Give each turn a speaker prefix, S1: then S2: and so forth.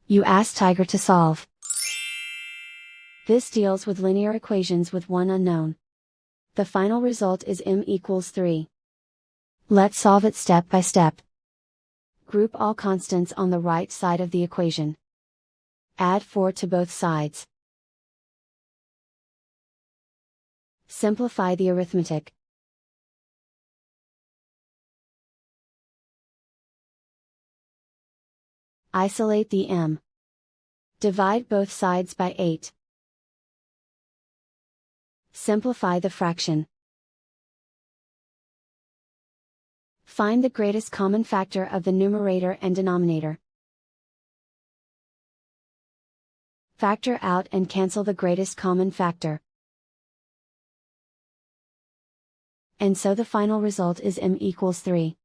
S1: You ask Tiger to solve. This deals with linear equations with one unknown. The final result is m equals 3. Let's solve it step by step. Group all constants on the right side of the equation. Add 4 to both sides. Simplify the arithmetic. Isolate the m. Divide both sides by 8. Simplify the fraction. Find the greatest common factor of the numerator and denominator. Factor out and cancel the greatest common factor. And so the final result is m equals 3.